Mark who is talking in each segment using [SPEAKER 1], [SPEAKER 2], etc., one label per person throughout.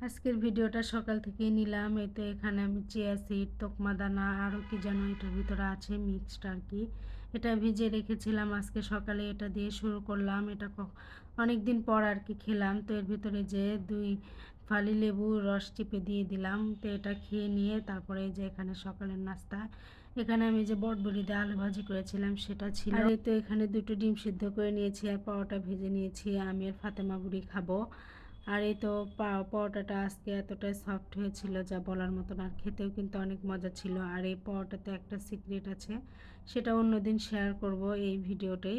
[SPEAKER 1] আজকের ভিডিওটা সকাল থেকেই নিলাম। এতে এখানে আমি চিয়া সিড, তোকমা দানা আরও কি যেন এটার ভিতরে আছে মিক্সড আর কি। এটা ভিজে রেখেছিলাম, আজকে সকালে এটা দিয়ে শুরু করলাম। এটা অনেক দিন পর আর কি খেলাম। তো এর ভিতরে যে 2 ফালি লেবু রস চিপে দিয়ে দিলাম। তো এটা খেয়ে নিয়ে তারপরে যে এখানে সকালের নাস্তা, এখানে আমি যে বটবড়ি দিয়ে আলু ভাজি করেছিলাম সেটা ছিল। আর এই তো এখানে 2টো ডিম সিদ্ধ করে নিয়েছি আর পাওয়াটা ভেজে নিয়েছি। আমি আর ফাতেমা বুড়ি খাবো। আর এই তো পরোটাটা আজকে এতটাই সফট হয়েছিল যা বলার মতন, আর খেতেও কিন্তু অনেক মজা ছিল। আর এই পরোটাতে একটা সিক্রেট আছে, সেটা অন্যদিন শেয়ার করব এই ভিডিওতেই।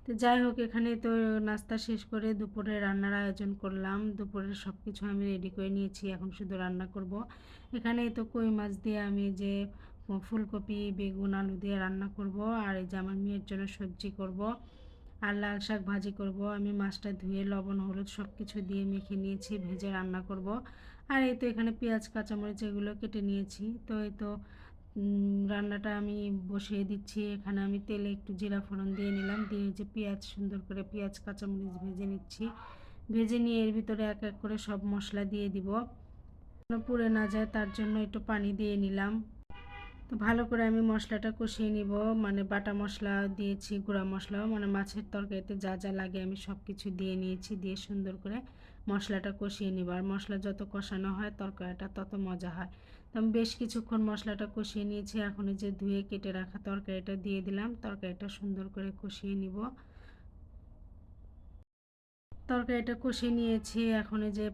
[SPEAKER 1] তো যাই হোক, এখানে তো নাস্তা শেষ করে দুপুরে রান্নার আয়োজন করলাম। দুপুরের সব কিছু আমি রেডি করে নিয়েছি, এখন শুধু রান্না করব। এখানে তো কই মাছ দিয়ে আমি যে ফুলকপি বেগুন আলু দিয়ে রান্না করব। আর এই যে আমার মেয়ের জন্য সবজি করব আর লাল শাক ভাজি করব। আমি মাছটা ধুয়ে লবণ হলুদ সব কিছু দিয়ে মেখে নিয়েছি, ভেজে রান্না করব। আর এই তো এখানে পেঁয়াজ কাঁচামরিচ এগুলো কেটে নিয়েছি। তো এই তো রান্নাটা আমি বসিয়ে দিচ্ছি। এখানে আমি তেলে একটু জিরা ফোড়ন দিয়ে নিলাম, দিয়ে যে পেঁয়াজ সুন্দর করে পেঁয়াজ কাঁচামরিচ ভেজে নিচ্ছি। ভেজে নিয়ে এর ভিতরে এক এক করে সব মশলা দিয়ে দিব, পুড়ে না যায় তার জন্য একটু পানি দিয়ে নিলাম। তো ভালো করে আমি মশলাটা কষিয়ে নিব। মানে বাটা মশলা দিয়েছি, গুঁড়া মশলাও, মানে মাছের তরকারিতে যা যা লাগে আমি সব কিছু দিয়ে নিয়েছি। দিয়ে সুন্দর করে মশলাটা কষিয়ে নিব। আর মশলা যত কষানো হয় তরকারিটা তত মজা হয়। তো আমি বেশ কিছুক্ষণ মশলাটা কষিয়ে নিয়েছি। এখন এই যে ধুয়ে কেটে রাখা তরকারিটা দিয়ে দিলাম, তরকারিটা সুন্দর করে কষিয়ে নিব। তরকারিটা কষিয়ে নিয়েছি, এখন এই যে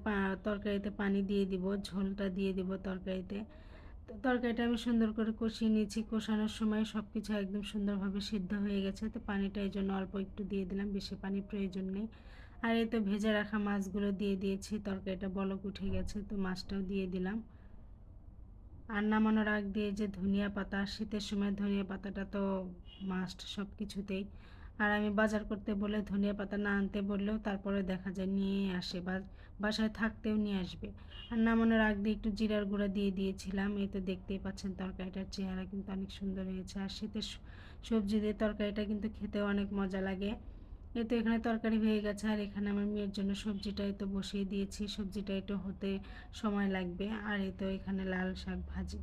[SPEAKER 1] তরকারিতে পানি দিয়ে দিব, ঝোলটা দিয়ে দিব তরকারিতে। তো তরকারিটা আমি সুন্দর করে কষিয়ে নিয়েছি। কষানোর সময় সব কিছু একদম সুন্দরভাবে সিদ্ধ হয়ে গেছে। তো পানিটা এই জন্য অল্প একটু দিয়ে দিলাম, বেশি পানির প্রয়োজন নেই। আর এই তো ভেজে রাখা মাছগুলো দিয়ে দিয়েছি, তরকারিটা বলক উঠে গেছে, তো মাছটাও দিয়ে দিলাম। আর নামানোর আগ দিয়ে যে ধনিয়া পাতা, শীতের সময় ধনিয়া পাতাটা তো মাস্ট সব কিছুতেই। আর আমি বাজার করতে বলে ধনিয়া পাতা না আনতে বললেও তারপরে দেখা যায় নিয়ে আসে, বা বাসায় থাকতেও নিয়ে আসবে। আর নামানোর আগ দিয়ে একটু জিরার গুঁড়া দিয়ে দিয়েছিলাম। এই তো দেখতেই পাচ্ছেন তরকারিটার চেহারা কিন্তু অনেক সুন্দর হয়েছে। আর শীতের সবজি দিয়ে তরকারিটা কিন্তু খেতেও অনেক মজা লাগে। এই তো এখানে তরকারি হয়ে গেছে। আর এখানে আমার মেয়ের জন্য সবজিটা তো বসিয়ে দিয়েছি, সবজিটা একটু হতে সময় লাগবে। আর এই তো এখানে লাল শাক ভাজি।